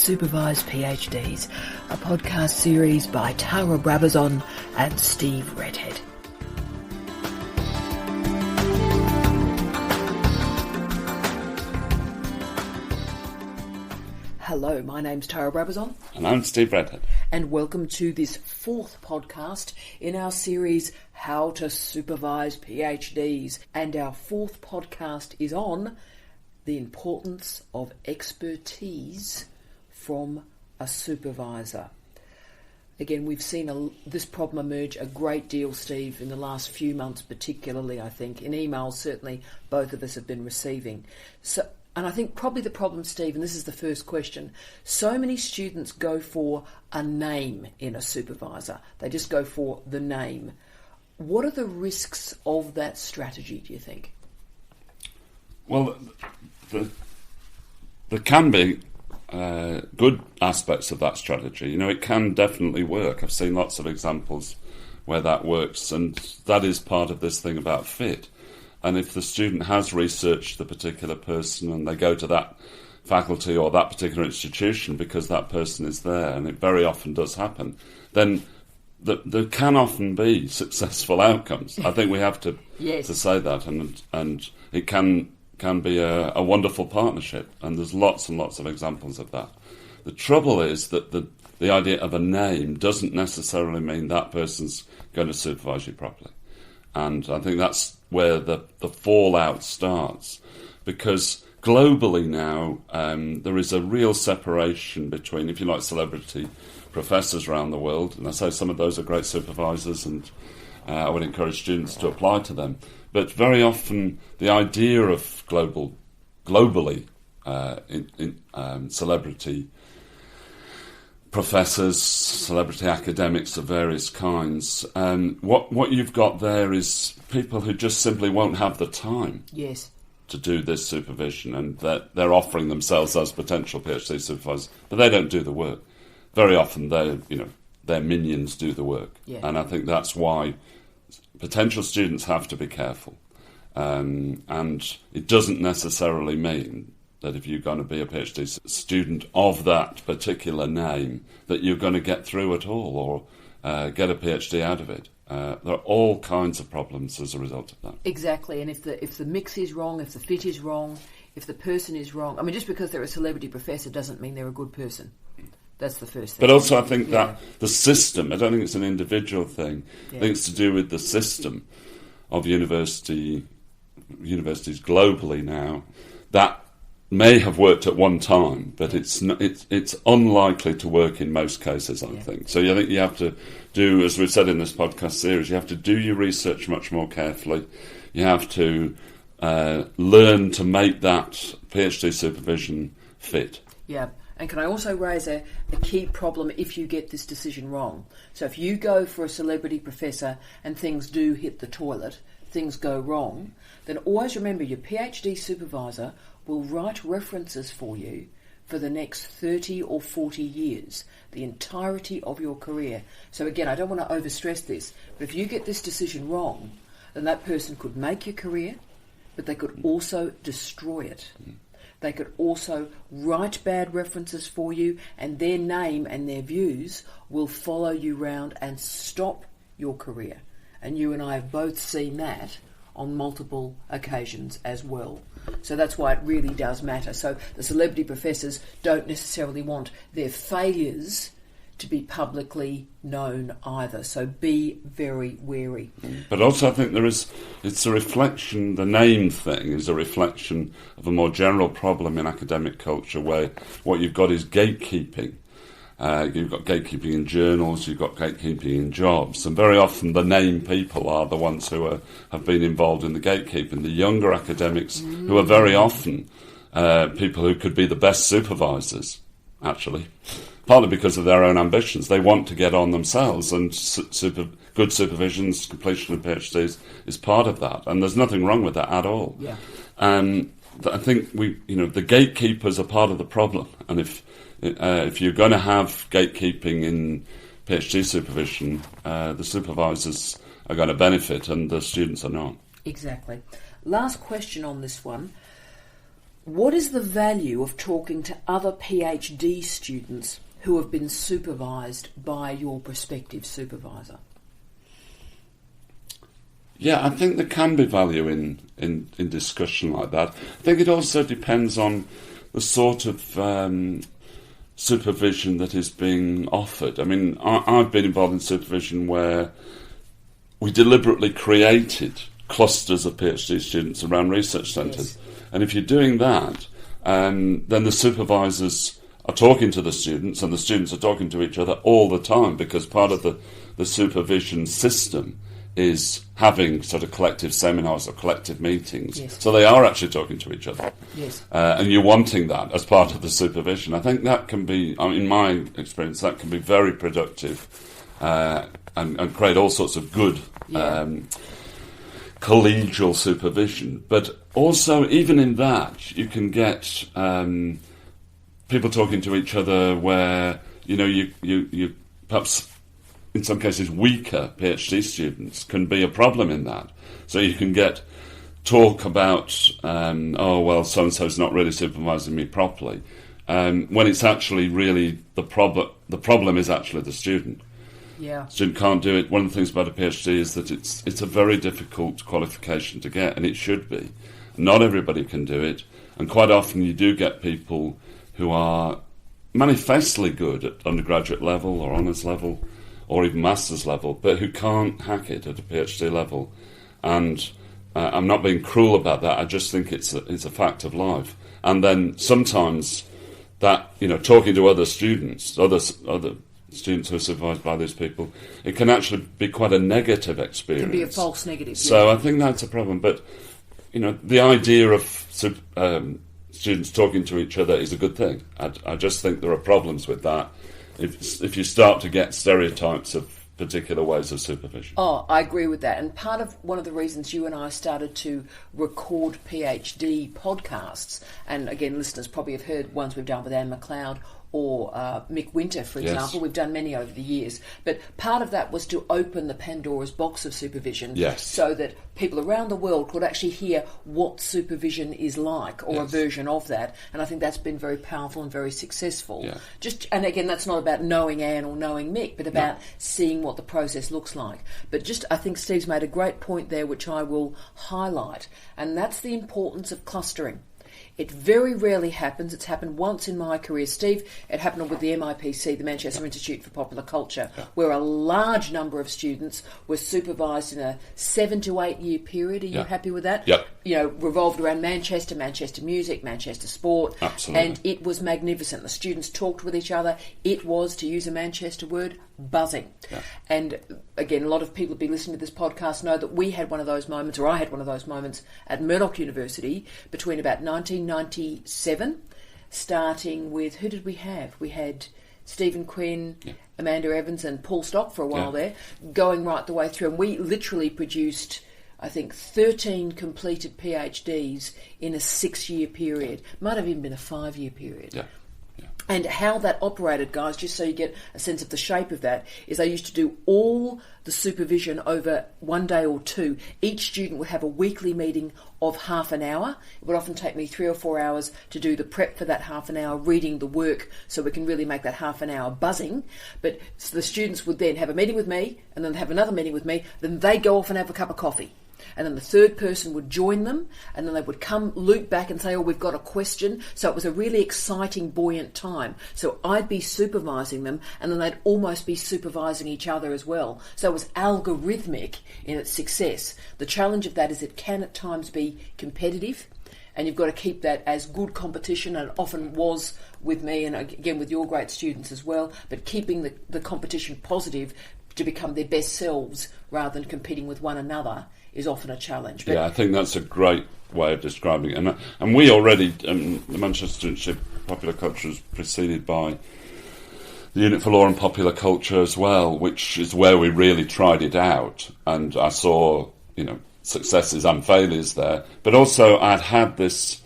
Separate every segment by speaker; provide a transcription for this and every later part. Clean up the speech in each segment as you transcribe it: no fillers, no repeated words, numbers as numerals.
Speaker 1: Supervise PhDs, a podcast series by Tara Brabazon and Steve Redhead. Hello, my name's Tara Brabazon.
Speaker 2: And I'm Steve Redhead.
Speaker 1: And welcome to this fourth podcast in our series, How to Supervise PhDs. And our fourth podcast is on the importance of expertise from a supervisor. Again, we've seen this problem emerge a great deal, Steve, in the last few months, particularly, I think. In emails, certainly, both of us have been receiving. And I think probably the problem, Steve, and this is the first question, so many students go for a name in a supervisor. They just go for the name. What are the risks of that strategy, do you think?
Speaker 2: Well, there can be good aspects of that strategy. You know, it can definitely work. I've seen lots of examples where that works, and that is part of this thing about fit. And if the student has researched the particular person and they go to that faculty or that particular institution because that person is there, and it very often does happen, then there can often be successful outcomes. I think we have to to say that, and it can be a wonderful partnership, and there's lots and lots of examples of that. The trouble is that the idea of a name doesn't necessarily mean that person's going to supervise you properly. And I think that's where the fallout starts, because globally now there is a real separation between, if you like, celebrity professors around the world, and I say some of those are great supervisors, and I would encourage students to apply to them. But very often the idea of globally celebrity professors, celebrity academics of various kinds, what you've got there is people who just simply won't have the time to do this supervision, and that they're offering themselves as potential PhD supervisors, but they don't do the work. Very often their minions do the work, and I think that's why potential students have to be careful. And it doesn't necessarily mean that if you're going to be a PhD student of that particular name, that you're going to get through at all or get a PhD out of it. There are all kinds of problems as a result of that.
Speaker 1: Exactly, and if the mix is wrong, if the fit is wrong, if the person is wrong, I mean, just because they're a celebrity professor doesn't mean they're a good person. That's the first thing.
Speaker 2: But also I think that the system, I don't think it's an individual thing, I think it's to do with the system of universities globally now. That may have worked at one time, but it's unlikely to work in most cases, I think. So I think you have to do, as we've said in this podcast series, you have to do your research much more carefully. You have to learn to make that PhD supervision fit.
Speaker 1: Yeah. And can I also raise a key problem if you get this decision wrong? So if you go for a celebrity professor and things do hit the toilet, things go wrong, then always remember your PhD supervisor will write references for you for the next 30 or 40 years, the entirety of your career. So again, I don't want to overstress this, but if you get this decision wrong, then that person could make your career, but they could also destroy it. They could also write bad references for you, and their name and their views will follow you round and stop your career. And you and I have both seen that on multiple occasions as well. So that's why it really does matter. So the celebrity professors don't necessarily want their failures to be publicly known either. So be very wary.
Speaker 2: But also I think it's a reflection, the name thing is a reflection of a more general problem in academic culture, where what you've got is gatekeeping. You've got gatekeeping in journals, you've got gatekeeping in jobs, and very often the name people are the ones who have been involved in the gatekeeping. The younger academics, who are very often people who could be the best supervisors, actually, partly because of their own ambitions. They want to get on themselves, and good supervisions, completion of PhDs is part of that, and there's nothing wrong with that at all.
Speaker 1: Yeah.
Speaker 2: I think the gatekeepers are part of the problem, and if you're going to have gatekeeping in PhD supervision, the supervisors are going to benefit and the students are not.
Speaker 1: Exactly. Last question on this one. what is the value of talking to other PhD students who have been supervised by your prospective supervisor?
Speaker 2: Yeah, I think there can be value in discussion like that. I think it also depends on the sort of supervision that is being offered. I mean, I've been involved in supervision where we deliberately created clusters of PhD students around research centres. Yes. And if you're doing that, then the supervisors are talking to the students and the students are talking to each other all the time, because part of the supervision system is having sort of collective seminars or collective meetings.
Speaker 1: Yes.
Speaker 2: So they are actually talking to each other.
Speaker 1: Yes.
Speaker 2: And you're wanting that as part of the supervision. I think that can be, in my experience, that can be very productive and create all sorts of good collegial supervision. But also, even in that, you can get people talking to each other where, you perhaps in some cases weaker PhD students can be a problem in that. So you can get talk about, so-and-so's not really supervising me properly, when it's actually really the problem is actually the student.
Speaker 1: Yeah.
Speaker 2: Student can't do it. One of the things about a PhD is that it's a very difficult qualification to get, and it should be. Not everybody can do it, and quite often you do get people who are manifestly good at undergraduate level or honours level or even master's level, but who can't hack it at a PhD level. And I'm not being cruel about that. I just think it's a fact of life. And then sometimes that, talking to other students, other students who are supervised by these people, it can actually be quite a negative experience.
Speaker 1: It can be a false negative.
Speaker 2: So I think that's a problem. But, the idea of students talking to each other is a good thing. I just think there are problems with that if you start to get stereotypes of particular ways of supervision.
Speaker 1: Oh, I agree with that. And one of the reasons you and I started to record PhD podcasts, and again, listeners probably have heard ones we've done with Anne McLeod or Mick Winter, for example.
Speaker 2: Yes.
Speaker 1: We've done many over the years. But part of that was to open the Pandora's box of supervision,
Speaker 2: yes,
Speaker 1: so that people around the world could actually hear what supervision is like, or yes, a version of that. And I think that's been very powerful and very successful.
Speaker 2: Yeah.
Speaker 1: And again, that's not about knowing Anne or knowing Mick, but about seeing what the process looks like. But I think Steve's made a great point there, which I will highlight, and that's the importance of clustering. It very rarely happens. It's happened once in my career, Steve. It happened with the MIPC, the Manchester Institute for Popular Culture, where a large number of students were supervised in a 7 to 8 year period. Are you happy with that?
Speaker 2: Yep.
Speaker 1: Revolved around Manchester music, Manchester sport.
Speaker 2: Absolutely.
Speaker 1: And it was magnificent. The students talked with each other. It was, to use a Manchester word, buzzing.
Speaker 2: Yeah.
Speaker 1: And again, a lot of people who've been listening to this podcast know that we had one of those moments, or I had one of those moments at Murdoch University between about 1997, starting with, who did we have? We had Stephen Quinn, Amanda Evans and Paul Stock for a while there, going right the way through. And we literally produced, I think, 13 completed PhDs in a 6-year period. Might have even been a 5-year period.
Speaker 2: Yeah.
Speaker 1: And how that operated, guys, just so you get a sense of the shape of that, is they used to do all the supervision over 1 day or 2. Each student would have a weekly meeting of half an hour. It would often take me 3 or 4 hours to do the prep for that half an hour, reading the work, so we can really make that half an hour buzzing. But so the students would then have a meeting with me, and then have another meeting with me, then they'd go off and have a cup of coffee. And then the third person would join them, and then they would come loop back and say, we've got a question. So it was a really exciting, buoyant time. So I'd be supervising them, and then they'd almost be supervising each other as well. So it was algorithmic in its success. The challenge of that is it can at times be competitive, and you've got to keep that as good competition, and it often was with me, and again with your great students as well, but keeping the competition positive to become their best selves rather than competing with one another is often a challenge. But
Speaker 2: I think that's a great way of describing it. And we already, the Manchester Institute of Popular Culture is preceded by the Unit for Law and Popular Culture as well, which is where we really tried it out. And I saw, successes and failures there. But also I'd had this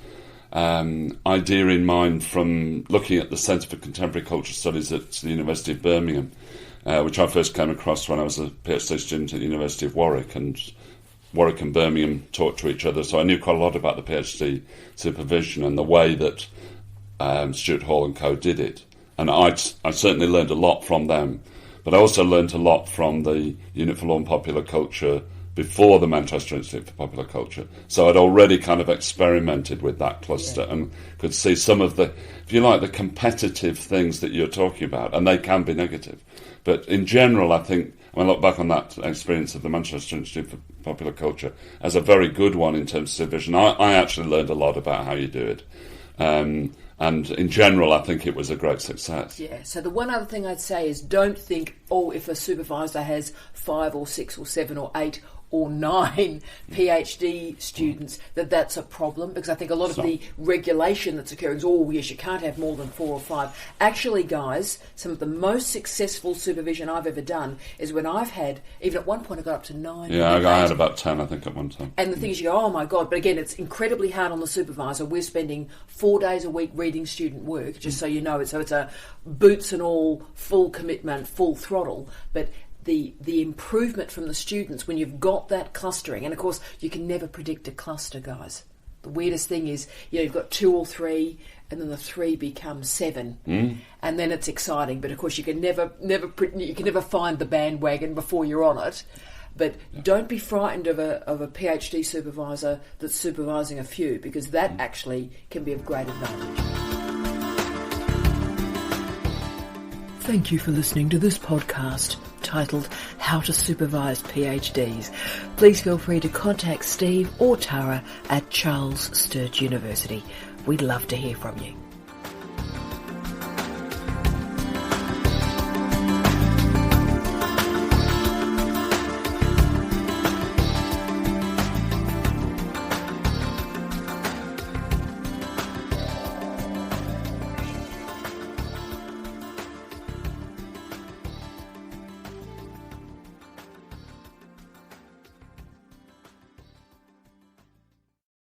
Speaker 2: idea in mind from looking at the Centre for Contemporary Culture Studies at the University of Birmingham, which I first came across when I was a PhD student at the University of Warwick, and Warwick and Birmingham talked to each other, so I knew quite a lot about the PhD supervision and the way that Stuart Hall and co did it. And I certainly learned a lot from them, but I also learned a lot from the Unit for Law and Popular Culture before the Manchester Institute for Popular Culture. So I'd already kind of experimented with that cluster and could see some of the, if you like, the competitive things that you're talking about, and they can be negative. But in general, I think, when I look back on that experience of the Manchester Institute for Popular Culture as a very good one in terms of supervision, I actually learned a lot about how you do it. And in general, I think it was a great success.
Speaker 1: Yeah, so the one other thing I'd say is don't think, if a supervisor has 5 or 6 or 7 or 8 or 9 PhD students, that's a problem, because I think a lot of the regulation that's occurring is, yes, you can't have more than 4 or 5. Actually, guys, some of the most successful supervision I've ever done is when I've had, even at one point I got up to 9.
Speaker 2: Yeah, I had about 10, I think, at one time.
Speaker 1: And the thing is, you go, oh my God, but again, it's incredibly hard on the supervisor. We're spending 4 days a week reading student work, just so you know. So it's a boots and all, full commitment, full throttle, but the improvement from the students when you've got that clustering, and of course you can never predict a cluster, guys. The weirdest thing is, you've got 2 or 3, and then the 3 becomes 7, and then it's exciting. But of course you can never find the bandwagon before you're on it. But don't be frightened of a PhD supervisor that's supervising a few, because that actually can be of great advantage. Thank you for listening to this podcast titled How to Supervise PhDs. Please feel free to contact Steve or Tara at Charles Sturt University. We'd love to hear from you.